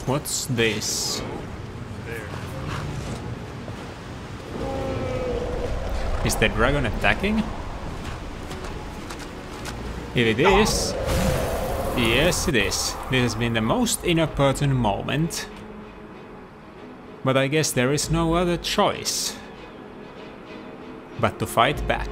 What's this? Is the dragon attacking? If it is... Yes, it is. This has been the most inopportune moment. But I guess there is no other choice but to fight back.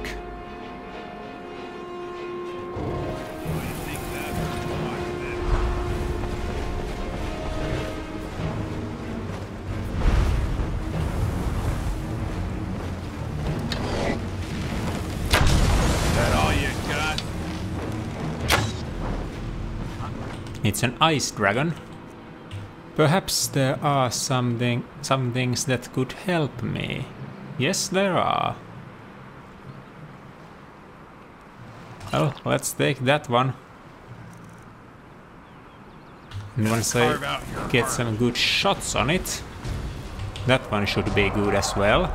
It's an ice dragon. Perhaps there are some things that could help me. Yes, there are. Well, let's take that one. And once I get some good shots on it, that one should be good as well.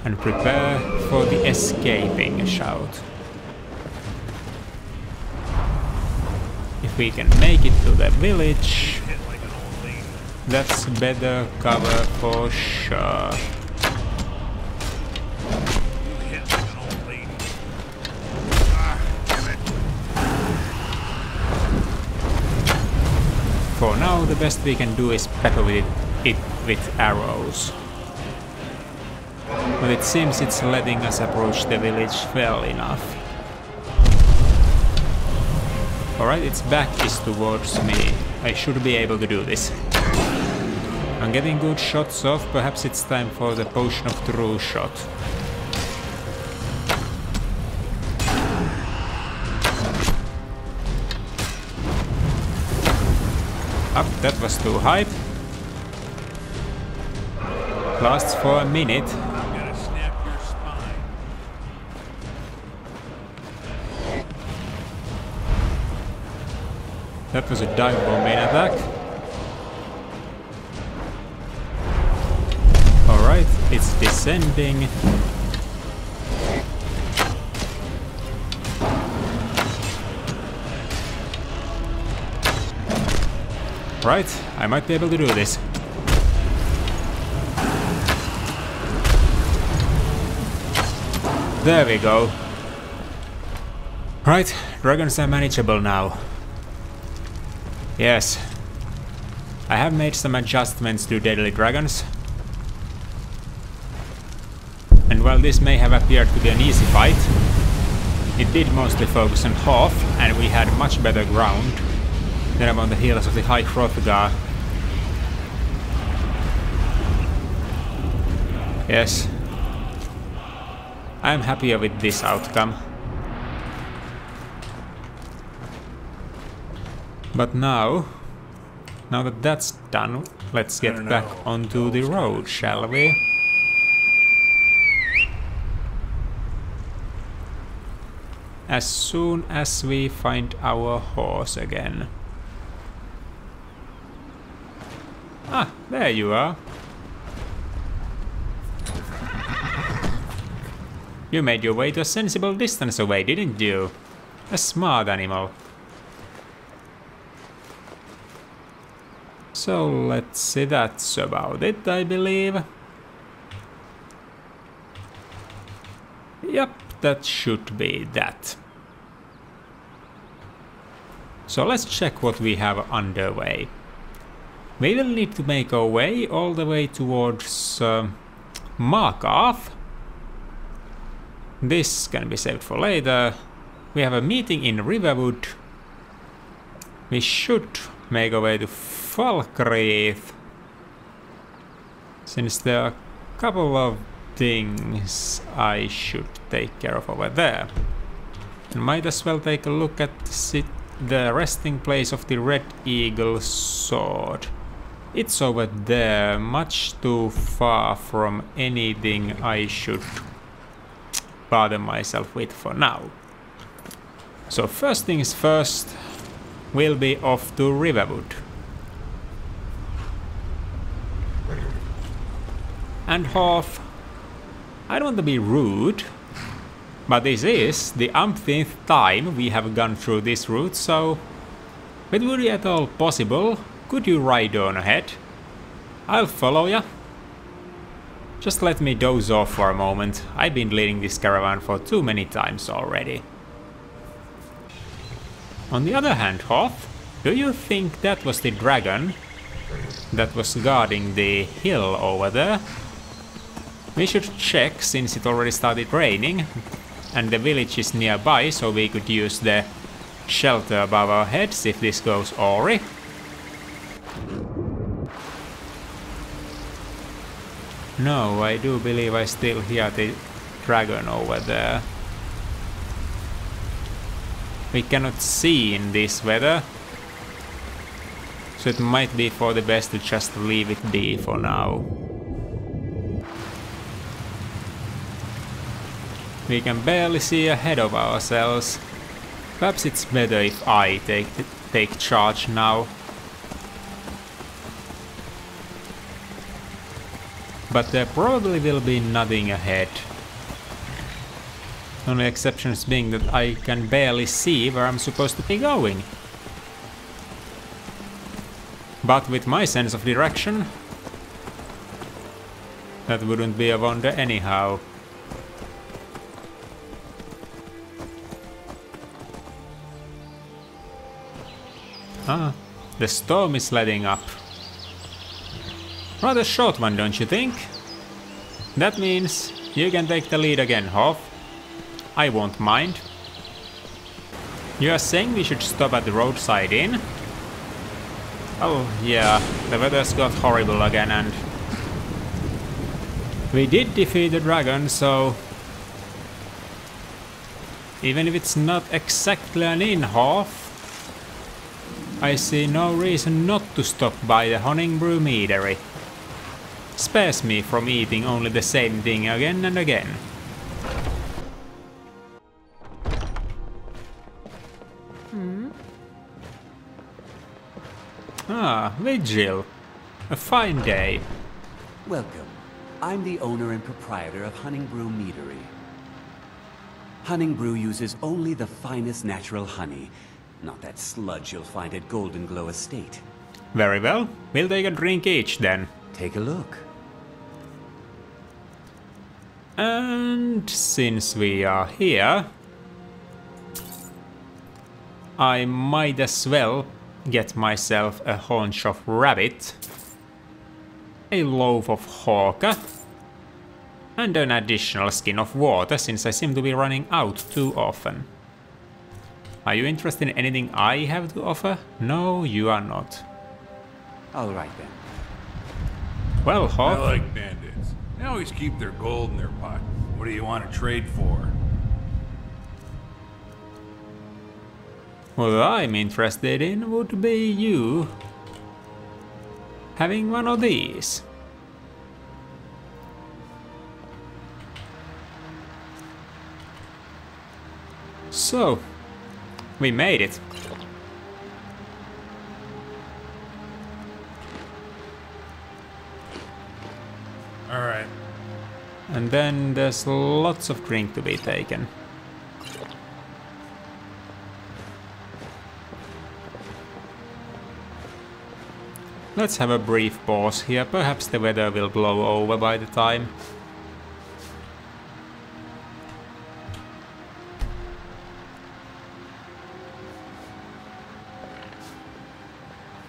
And prepare for the escaping shout. If we can make it to the village, that's better cover for sure. For now, the best we can do is pepper it with arrows. But it seems it's letting us approach the village well enough. Alright, its back is towards me. I should be able to do this. I'm getting good shots off. Perhaps it's time for the potion of true shot. Up, that was too high. Lasts for a minute. That was a dive bomb main attack. Alright, it's descending. Right, I might be able to do this. There we go. Right, dragons are manageable now. Yes, I have made some adjustments to deadly dragons. And while this may have appeared to be an easy fight, it did mostly focus on Hoth, and we had much better ground than I'm on the heels of the High Hrothgar. Yes, I am happier with this outcome. But now that that's done, let's get back onto the road, shall we? As soon as we find our horse again. Ah, there you are. You made your way to a sensible distance away, didn't you? A smart animal. So let's see, that's about it, I believe. Yep, that should be that. So let's check what we have underway. We will need to make our way all the way towards Markarth. This can be saved for later. We have a meeting in Riverwood. We should make our way to Falkreath, since there are a couple of things I should take care of over there. And might as well take a look at the resting place of the Red Eagle's sword. It's over there, much too far from anything I should bother myself with for now. So first things first, we'll be off to Riverwood. And Hoth, I don't want to be rude, But this is the umpteenth time we have gone through this route, so if it would be at all possible, could you ride on ahead? I'll follow ya. Just let me doze off for a moment. I've been leading this caravan for too many times already. On the other hand, Hoth, do you think that was the dragon that was guarding the hill over there? We should check since it already started raining and the village is nearby, so we could use the shelter above our heads if this goes awry. No, I do believe I still hear the dragon over there. We cannot see in this weather, so it might be for the best to just leave it be for now. We can barely see ahead of ourselves. Perhaps it's better if I take charge now. But there probably will be nothing ahead. Only exceptions being that I can barely see where I'm supposed to be going. But with my sense of direction, that wouldn't be a wonder anyhow. Ah, the storm is letting up. Rather short one, don't you think? That means you can take the lead again, Hoth. I won't mind. You are saying we should stop at the roadside inn? Oh yeah, the weather's got horrible again and we did defeat the dragon, so even if it's not exactly an inn, Hoth, I see no reason not to stop by the Honningbrew Meadery. Spares me from eating only the same thing again and again. Ah, Vigil. A fine day. Welcome. I'm the owner and proprietor of Honningbrew Meadery. Honningbrew uses only the finest natural honey, not that sludge you'll find at Golden Glow Estate. Very well. We'll take a drink each then. Take a look. And since we are here, I might as well get myself a haunch of rabbit, a loaf of hawker, and an additional skin of water since I seem to be running out too often. Are you interested in anything I have to offer? No, you are not. All right then. Well, Hoth. I like bandits. They always keep their gold in their pocket. What do you want to trade for? What I'm interested in would be you having one of these. So, we made it. All right. And then there's lots of drink to be taken. Let's have a brief pause here, perhaps the weather will blow over by the time.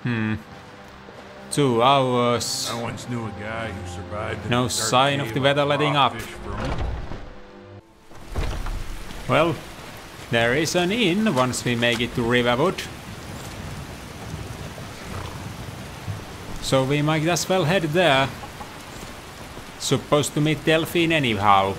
Hmm. 2 hours. I once knew a guy who survived. No sign of the weather letting up. Well, there is an inn once we make it to Riverwood. So we might as well head there. Supposed to meet Delphine anyhow.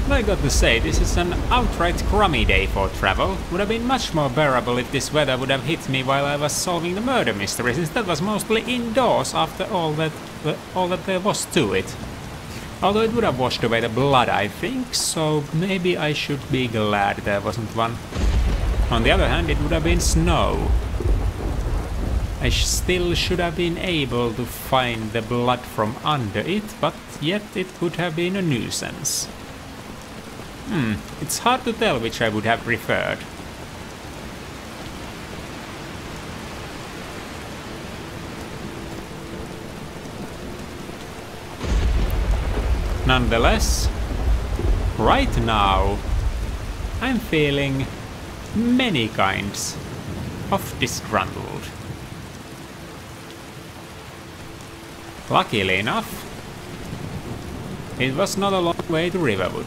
I got to say, this is an outright crummy day for travel. Would have been much more bearable if this weather would have hit me while I was solving the murder mystery, since that was mostly indoors after all that there was to it. Although it would have washed away the blood, I think, so maybe I should be glad there wasn't one. On the other hand, it would have been snow. I still should have been able to find the blood from under it, but yet it could have been a nuisance. It's hard to tell which I would have preferred. Nonetheless, right now, I'm feeling many kinds of disgruntled. Luckily enough, it was not a long way to Riverwood.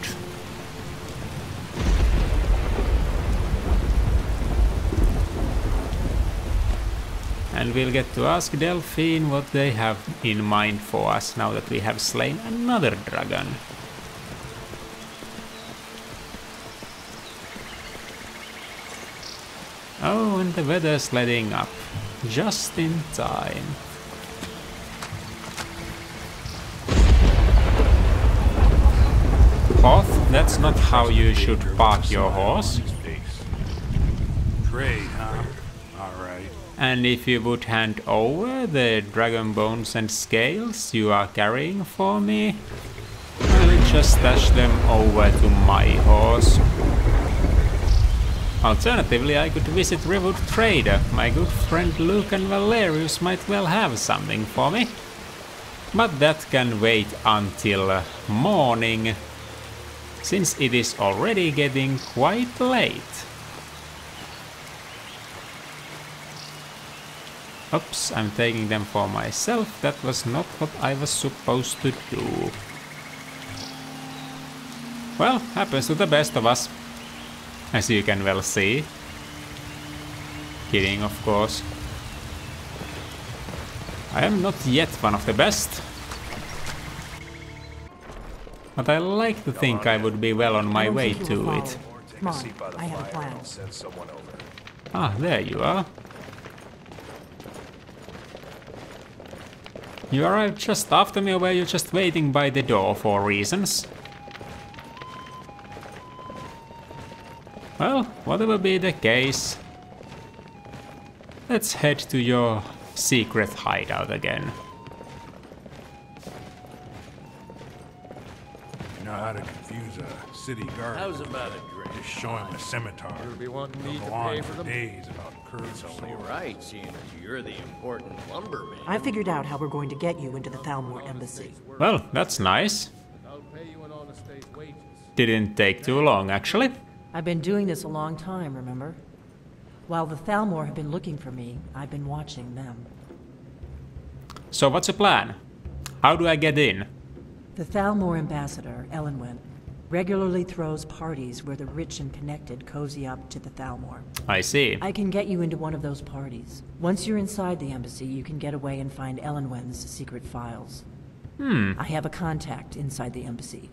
And we'll get to ask Delphine what they have in mind for us now that we have slain another dragon. Oh, and the weather's letting up. Just in time. Hoth, that's not how you should park your horse. Trade, huh? Alright. And if you would hand over the dragon bones and scales you are carrying for me, I'll just stash them over to my horse. Alternatively, I could visit Riverwood Trader. My good friend Luke and Valerius might well have something for me. But that can wait until morning, since it is already getting quite late. Oops, I'm taking them for myself. That was not what I was supposed to do. Well, happens to the best of us, as you can well see. Kidding, of course. I am not yet one of the best, but I like to think I would be well on my way to it. Come on, I have a plan. Ah, there you are. You arrived just after me, or were you just waiting by the door for reasons? Well, whatever be the case, let's head to your secret hideout again. You know how to confuse a city guard. How's about a drink? Just show him a scimitar. You'll be wanting me He'll to go on pay for for them? days about curves. Only right, seeing as you're the important lumberman. I figured out how we're going to get you into the Thalmor embassy. Well, that's nice. I'll pay you an honest day's wages. Didn't take too long, actually. I've been doing this a long time, remember? While the Thalmor have been looking for me, I've been watching them. So what's your plan? How do I get in? The Thalmor ambassador, Elenwen, regularly throws parties where the rich and connected cozy up to the Thalmor. I see. I can get you into one of those parties. Once you're inside the embassy, you can get away and find Elenwen's secret files. I have a contact inside the embassy.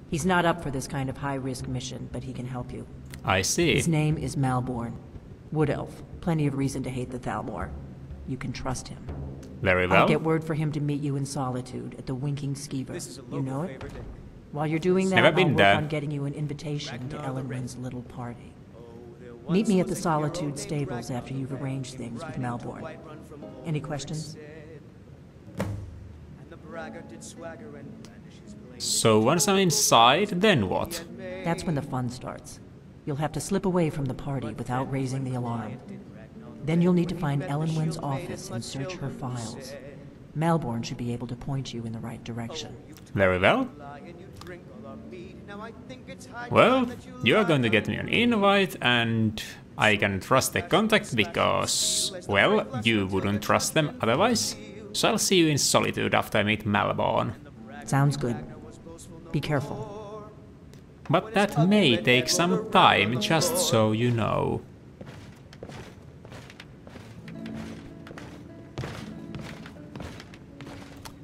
He's not up for this kind of high-risk mission, but he can help you. I see. His name is Malborn. Wood Elf. Plenty of reason to hate the Thalmor. You can trust him. Very well. I'll get word for him to meet you in Solitude at the Winking Skeever. You know it? While you're doing that, Never I'll been work there. on getting you an invitation to Elenwen's little party. Meet me at the Solitude stables after you've arranged things with Malborn. Any questions? So once I'm inside, then what? That's when the fun starts. You'll have to slip away from the party without raising the alarm. Then you'll need to find Elenwen's office and search her files. Malborn should be able to point you in the right direction. Very well. Well, you're going to get me an invite, and I can trust the contact because, well, you wouldn't trust them otherwise. So I'll see you in Solitude after I meet Malborn. Sounds good. Be careful. But that may take some time, just so you know.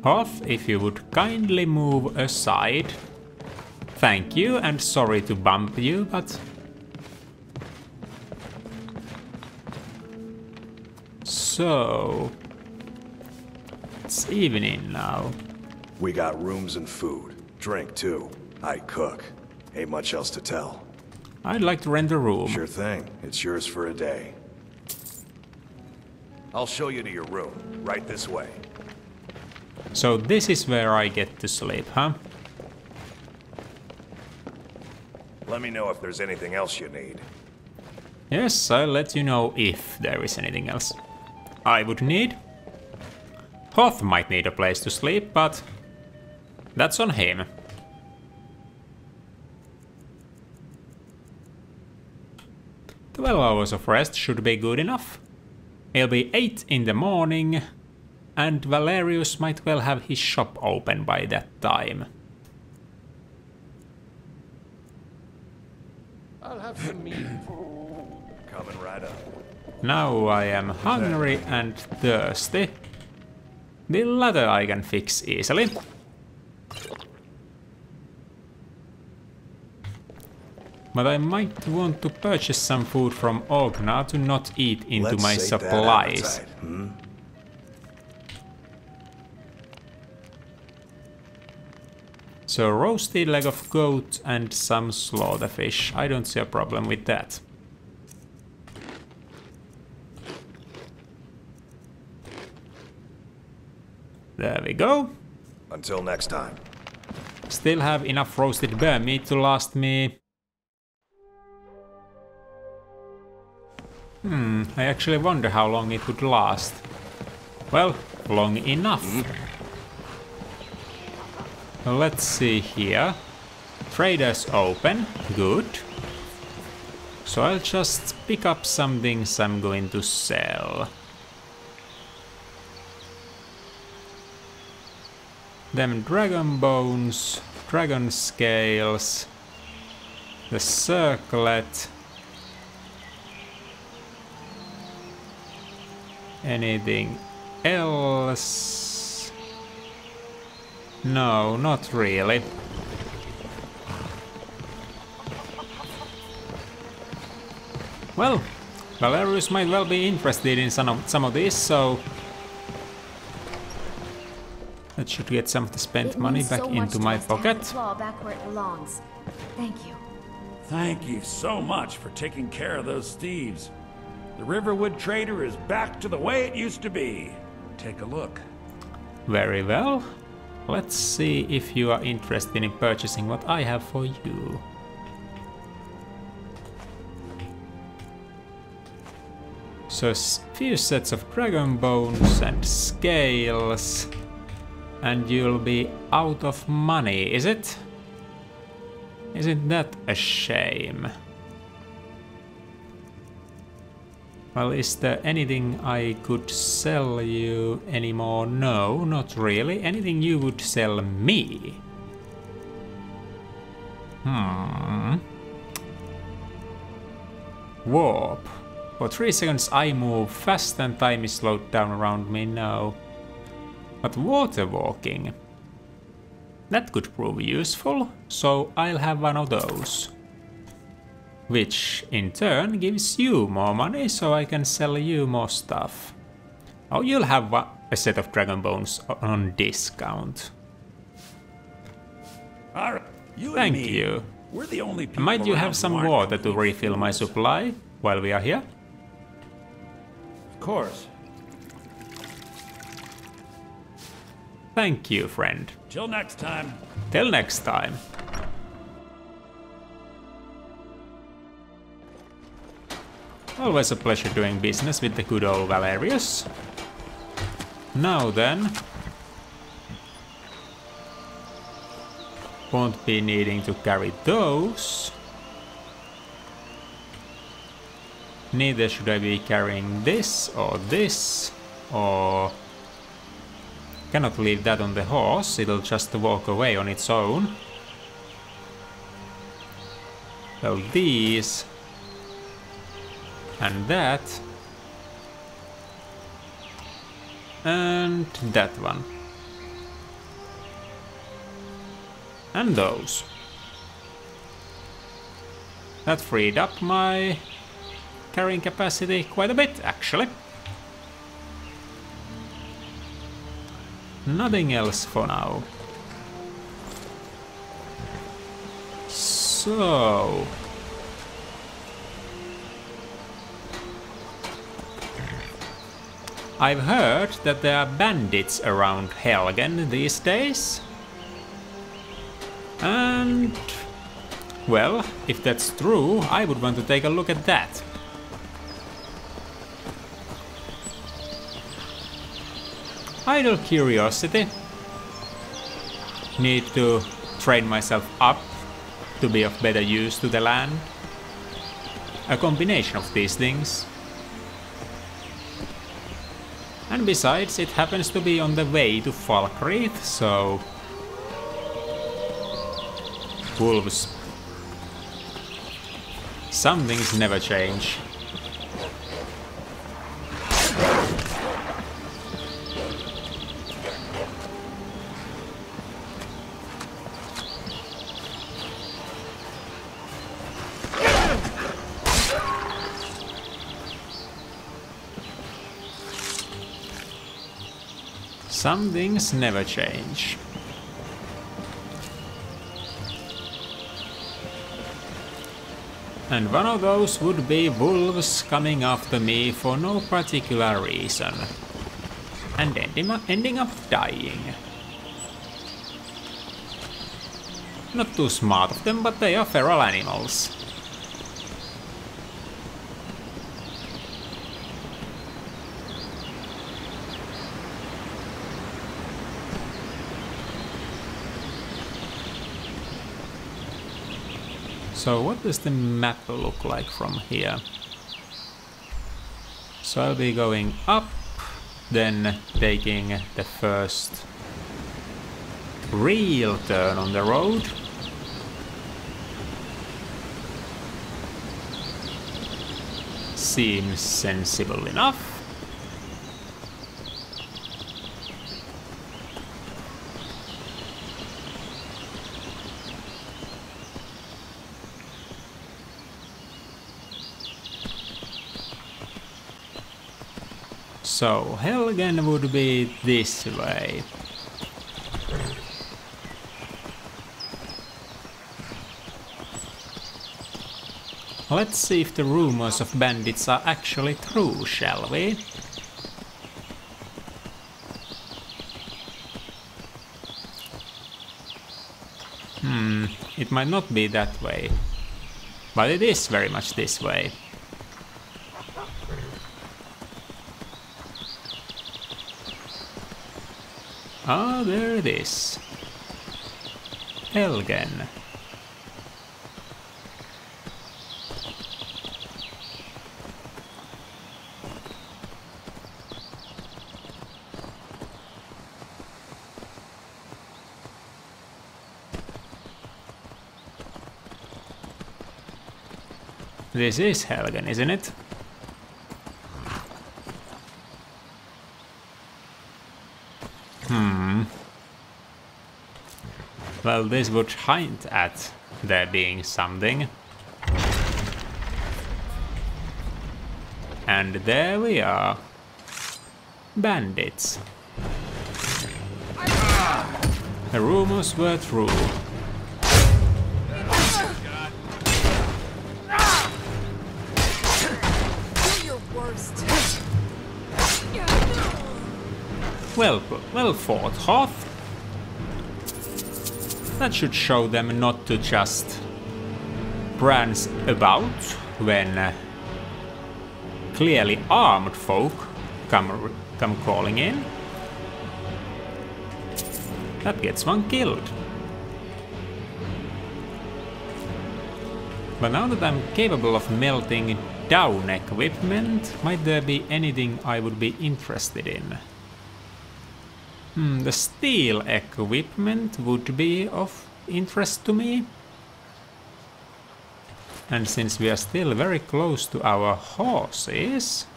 Hoth, if you would kindly move aside. Thank you, and sorry to bump you, but... So... It's evening now. We got rooms and food. Drink, too. I cook. Ain't much else to tell. I'd like to rent a room. Sure thing. It's yours for a day. I'll show you to your room. Right this way. So this is where I get to sleep, huh? Let me know if there's anything else you need. Yes, I'll let you know if there is anything else I would need. Hoth might need a place to sleep, but that's on him. 12 hours of rest should be good enough. It'll be 8 in the morning, and Valerius might well have his shop open by that time. I'll have some meat. Coming right up. Now I am hungry and thirsty. The latter I can fix easily. But I might want to purchase some food from Ogna to not eat into my supplies. So roasted leg of goat and some slaughterfish. I don't see a problem with that. There we go. Until next time. Still have enough roasted bear meat to last me. I actually wonder how long it would last. Well, long enough. Let's see here. Traders open. Good. So I'll just pick up some things I'm going to sell. Them dragon bones, dragon scales, the circlet. Anything else? No, not really. Well, Valerius might well be interested in some of these, so that should get some of the spent money back into my pocket. Back where it belongs. Thank you. Thank you so much for taking care of those thieves. The Riverwood Trader is back to the way it used to be. Take a look. Very well. Let's see if you are interested in purchasing what I have for you. So few sets of dragon bones and scales. And you'll be out of money, is it? Isn't that a shame? Well, is there anything I could sell you anymore? No, not really. Anything you would sell me? Warp. For 3 seconds I move fast and time is slowed down around me now. But water walking. That could prove useful, so I'll have one of those. Which in turn gives you more money, so I can sell you more stuff. Oh, you'll have a set of dragon bones on discount. All right, Thank you. We're the only people. Might you have some water to refill my supply while we are here? Of course. Thank you, friend. Till next time. Till next time. Always a pleasure doing business with the good old Valerius. Now then. Won't be needing to carry those. Neither should I be carrying this, or... Cannot leave that on the horse, it'll just walk away on its own. Well, these... and that... and that one. And those. That freed up my carrying capacity quite a bit, actually. Nothing else for now. So... I've heard that there are bandits around Helgen these days. And... well, if that's true, I would want to take a look at that. Idle curiosity. Need to train myself up to be of better use to the land. A combination of these things. And besides, it happens to be on the way to Falkreath, so... wolves. Some things never change. Some things never change. And one of those would be wolves coming after me for no particular reason. And ending up dying. Not too smart of them, but they are feral animals. So what does the map look like from here? So I'll be going up, then taking the first real turn on the road. Seems sensible enough. So Helgen would be this way. Let's see if the rumors of bandits are actually true, shall we? It might not be that way, but it is very much this way. Ah, there it is. Helgen. This is Helgen, isn't it? Well, this would hint at there being something. And there we are. Bandits. The rumors were true. Well fought, Hoth. That should show them not to just prance about when clearly armed folk come calling in. That gets one killed. But now that I'm capable of melting down equipment, might there be anything I would be interested in? The steel equipment would be of interest to me. And since we are still very close to our horses,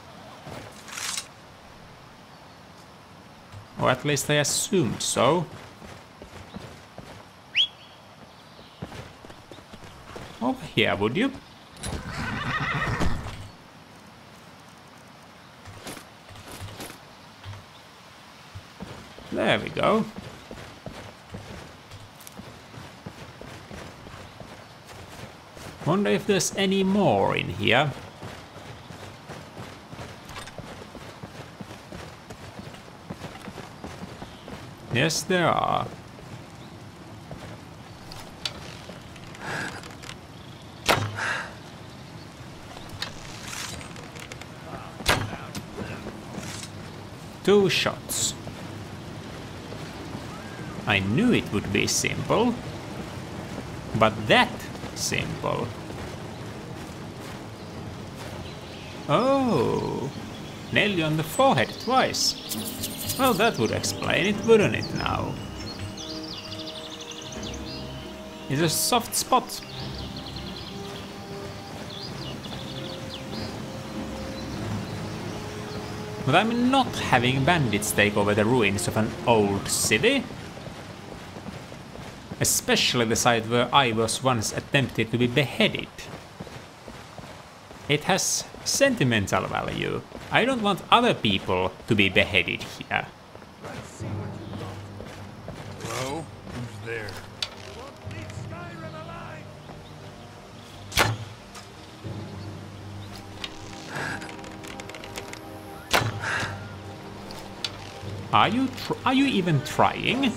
or at least I assumed so. Over here, would you? There we go. Wonder if there's any more in here. Yes, there are. Two shots. I knew it would be simple, but that simple. Oh, nail you on the forehead twice. Well, that would explain it, wouldn't it now? It's a soft spot. But I'm not having bandits take over the ruins of an old city. Especially the site where I was once attempted to be beheaded. It has sentimental value. I don't want other people to be beheaded here. Hello? Who's there? Are you even trying?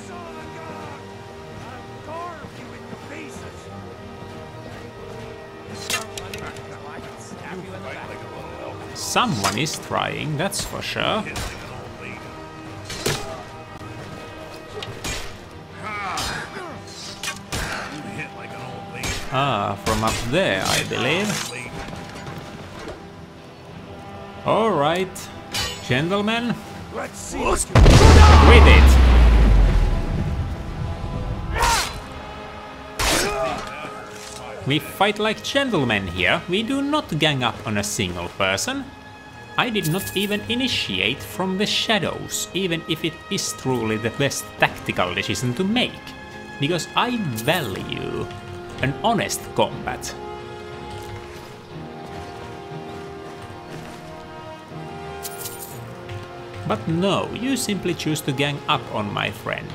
Someone is trying, that's for sure. Ah, from up there, I believe. Alright, gentlemen. With it! We fight like gentlemen here. We do not gang up on a single person. I did not even initiate from the shadows, even if it is truly the best tactical decision to make, because I value an honest combat. But no, you simply choose to gang up on my friend.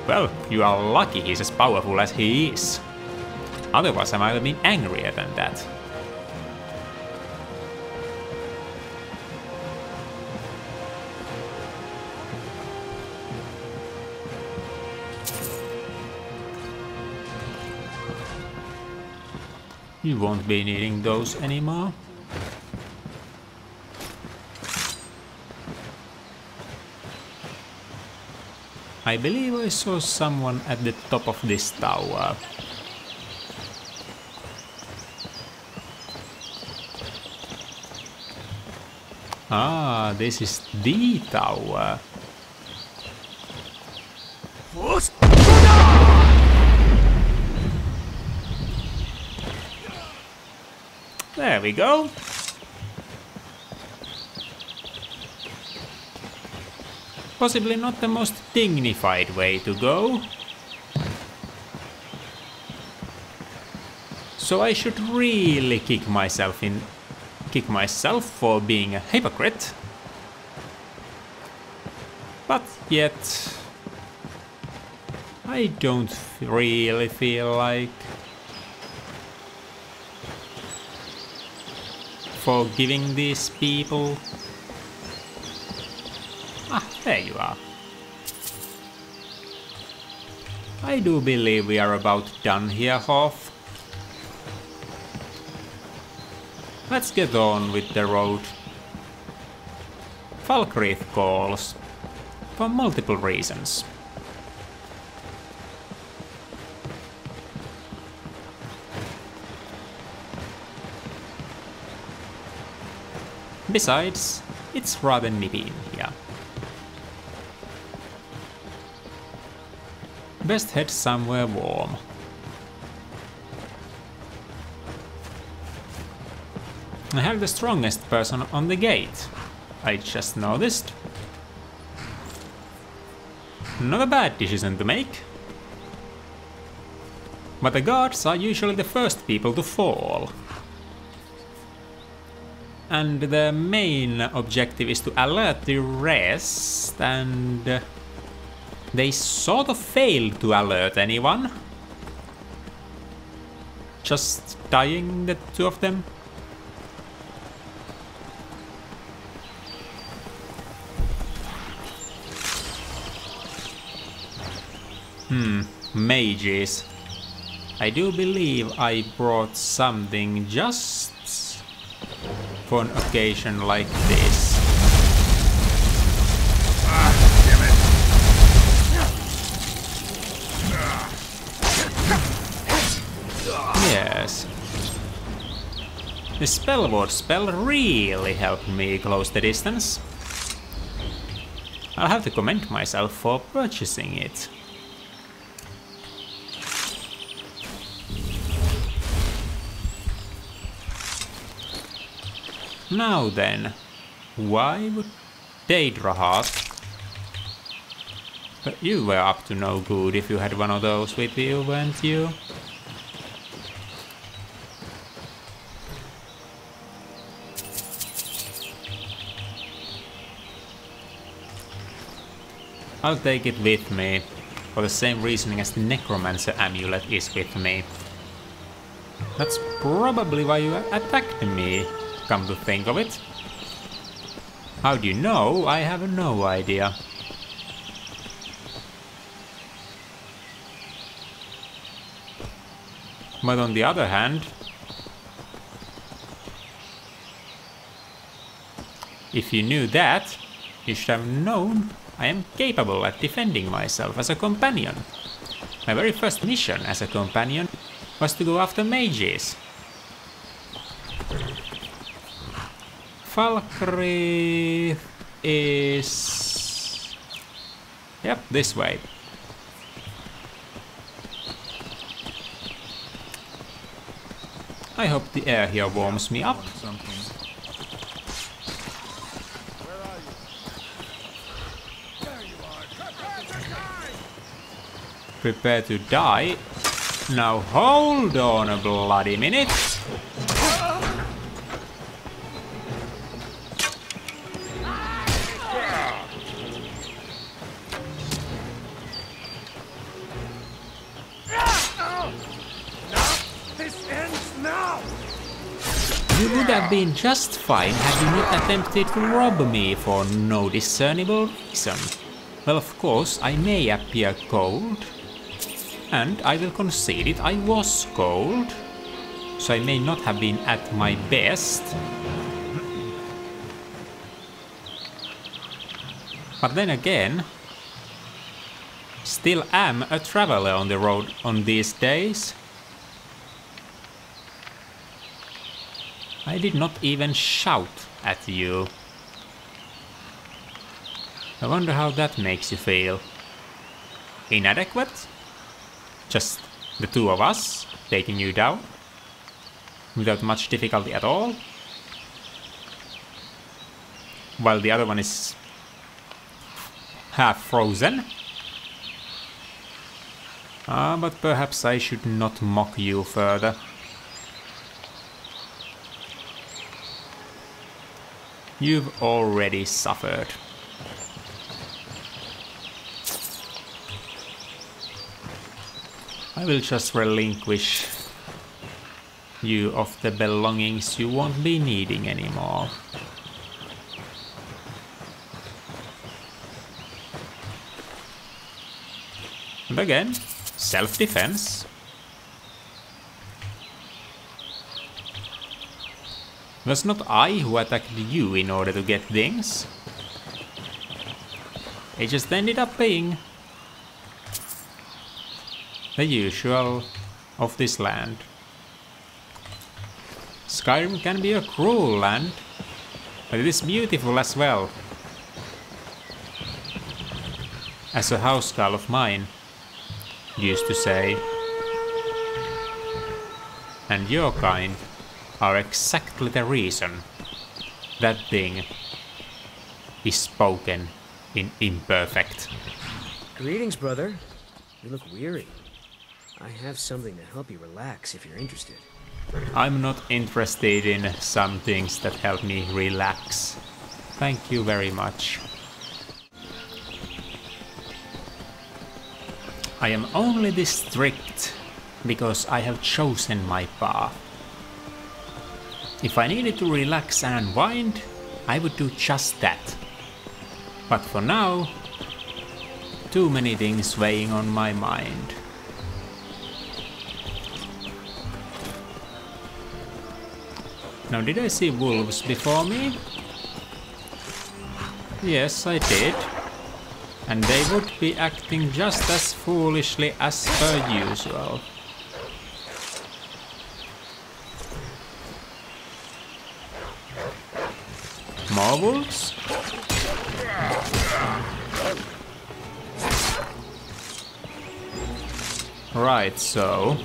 Well, you are lucky he's as powerful as he is. Otherwise I might have been angrier than that. You won't be needing those anymore. I believe I saw someone at the top of this tower. Ah, this is the tower. There we go. Possibly not the most dignified way to go. So I should really kick myself for being a hypocrite. But yet I don't really feel like forgiving these people. Ah, there you are. I do believe we are about done here, Hoth. Let's get on with the road. Falkreath calls. For multiple reasons. Besides, it's rather nippy in here. Best head somewhere warm. I have the strongest person on the gate. I just noticed. Not a bad decision to make. But the guards are usually the first people to fall. And the main objective is to alert the rest, and they sort of failed to alert anyone. Just dying, the two of them. Mages. I do believe I brought something just for an occasion like this. Damn it. Yes. The spellboard spell really helped me close the distance. I'll have to commend myself for purchasing it. Now then, why would Daedra heart? But you were up to no good if you had one of those with you, weren't you? I'll take it with me, for the same reasoning as the Necromancer amulet is with me. That's probably why you attacked me, come to think of it. How do you know? I have no idea. But on the other hand, if you knew that, you should have known I am capable at defending myself as a companion. My very first mission as a companion was to go after mages. Valkyrie is... Yep, this way. I hope the air here warms me up. Prepare to die. Now hold on a bloody minute. You would have been just fine had you not attempted to rob me for no discernible reason. Well, of course, I may appear cold. And I will concede it, I was cold, so I may not have been at my best. But then again, still am a traveler on the road on these days. I did not even shout at you. I wonder how that makes you feel. Inadequate? Just the two of us taking you down without much difficulty at all, while the other one is half frozen. But perhaps I should not mock you further. You've already suffered. I will just relinquish you of the belongings you won't be needing anymore. And again, self-defense. It was not I who attacked you in order to get things. It just ended up being the usual of this land. Skyrim can be a cruel land, but it is beautiful as well. As a housecarl of mine used to say. And your kind are exactly the reason that thing is spoken in imperfect. Greetings, brother. You look weary. I have something to help you relax if you're interested. I'm not interested in some things that help me relax. Thank you very much. I am only this strict because I have chosen my path. If I needed to relax and unwind, I would do just that. But for now, too many things weighing on my mind. Now, did I see wolves before me? Yes, I did. And they would be acting just as foolishly as per usual. More wolves? Right, so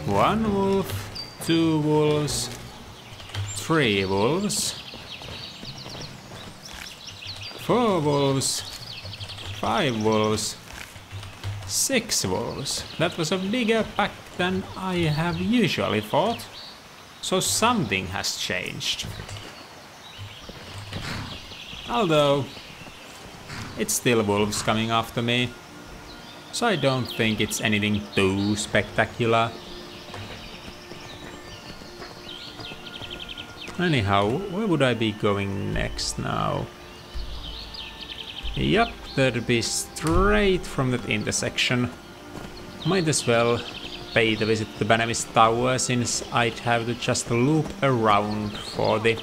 1 wolf, 2 wolves, 3 wolves, 4 wolves, 5 wolves, 6 wolves. That was a bigger pack than I have usually thought. So something has changed. Although, it's still wolves coming after me. So I don't think it's anything too spectacular. Anyhow, where would I be going next now? Yup, that'd be straight from that intersection. Might as well pay the visit to Banamis Tower, since I'd have to just loop around for the...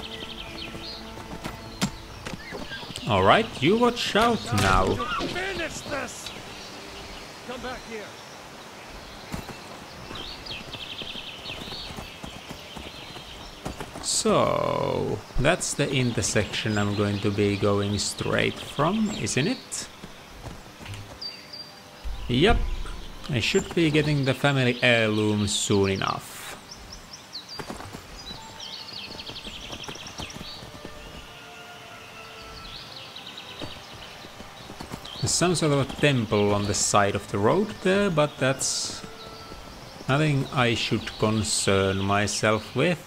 Alright, you watch out now. Finish this! Come back here. So, that's the intersection I'm going to be going straight from, isn't it? Yup, I should be getting the family heirloom soon enough. There's some sort of a temple on the side of the road there, but that's nothing I should concern myself with.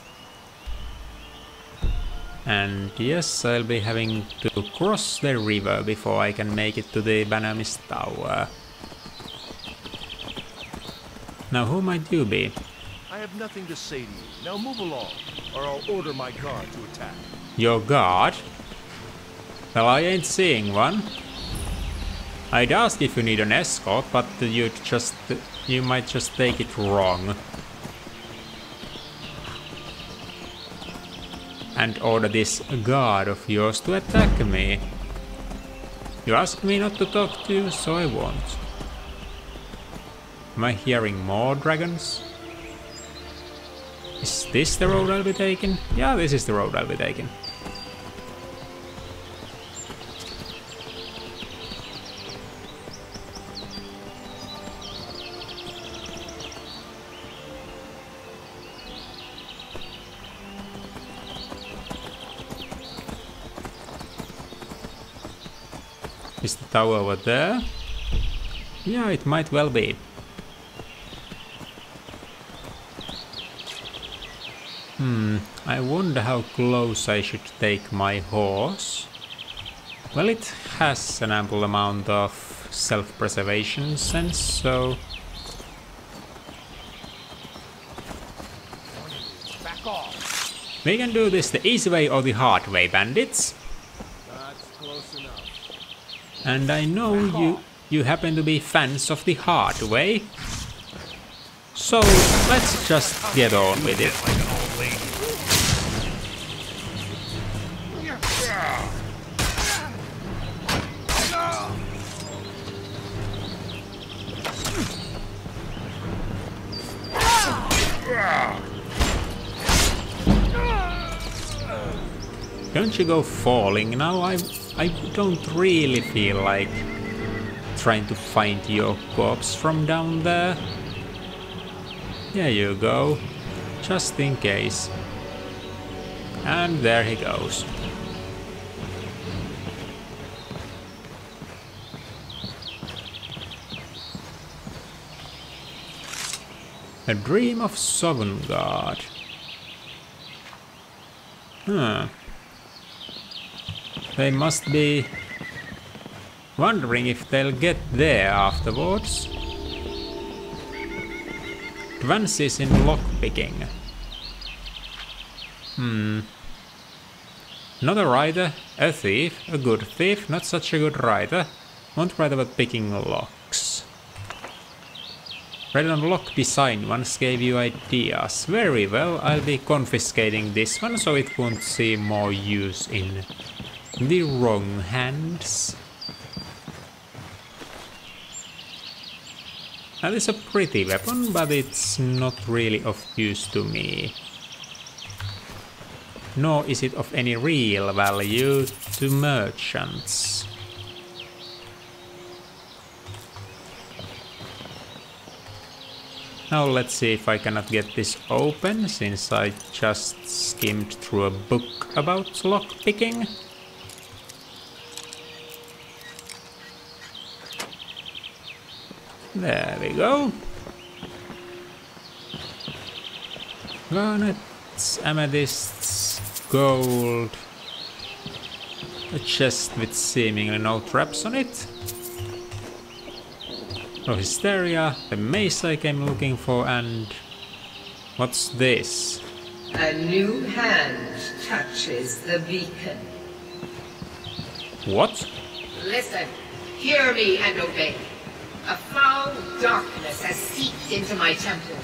And yes, I'll be having to cross the river before I can make it to the Banamis Tower. Now, who might you be? I have nothing to say to you. Now move along, or I'll order my guard to attack. Your guard? Well, I ain't seeing one. I'd ask if you need an escort, but you might just take it wrong. And order this guard of yours to attack me. You asked me not to talk to you, so I won't. Am I hearing more dragons? Is this the road I'll be taking? Yeah, this is the road I'll be taking. Is the tower over there? Yeah, it might well be. I wonder how close I should take my horse. Well, it has an ample amount of self-preservation sense, so... Back off. We can do this the easy way or the hard way, bandits. That's close enough. And I know you happen to be fans of the hard way. So let's just get on with it. Like an old lady. Don't you go falling now? I don't really feel like trying to find your corpse from down there. There you go, just in case. And there he goes. A dream of Sovngarde. They must be wondering if they'll get there afterwards. Advances in lockpicking. Not a rider, a thief, a good thief, not such a good rider. Want to write about picking locks. Read on lock design once gave you ideas. Very well, I'll be confiscating this one so it won't see more use in the wrong hands. That is a pretty weapon, but it's not really of use to me. Nor is it of any real value to merchants. Now let's see if I cannot get this open, since I just skimmed through a book about lockpicking. There we go. Garnets, amethysts, gold. A chest with seemingly no traps on it. Hysteria, the mace I came looking for, and what's this? A new hand touches the beacon. What? Listen, hear me and obey. A foul darkness has seeped into my temple.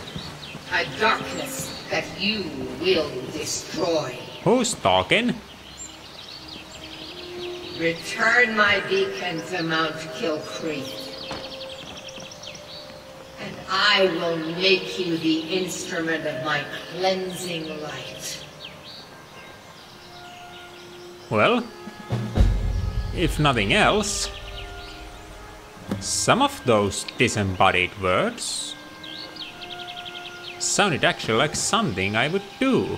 A darkness that you will destroy. Who's talking? Return my beacon to Mount Kilcreek. And I will make you the instrument of my cleansing light. Well, if nothing else, some of those disembodied words sounded actually like something I would do.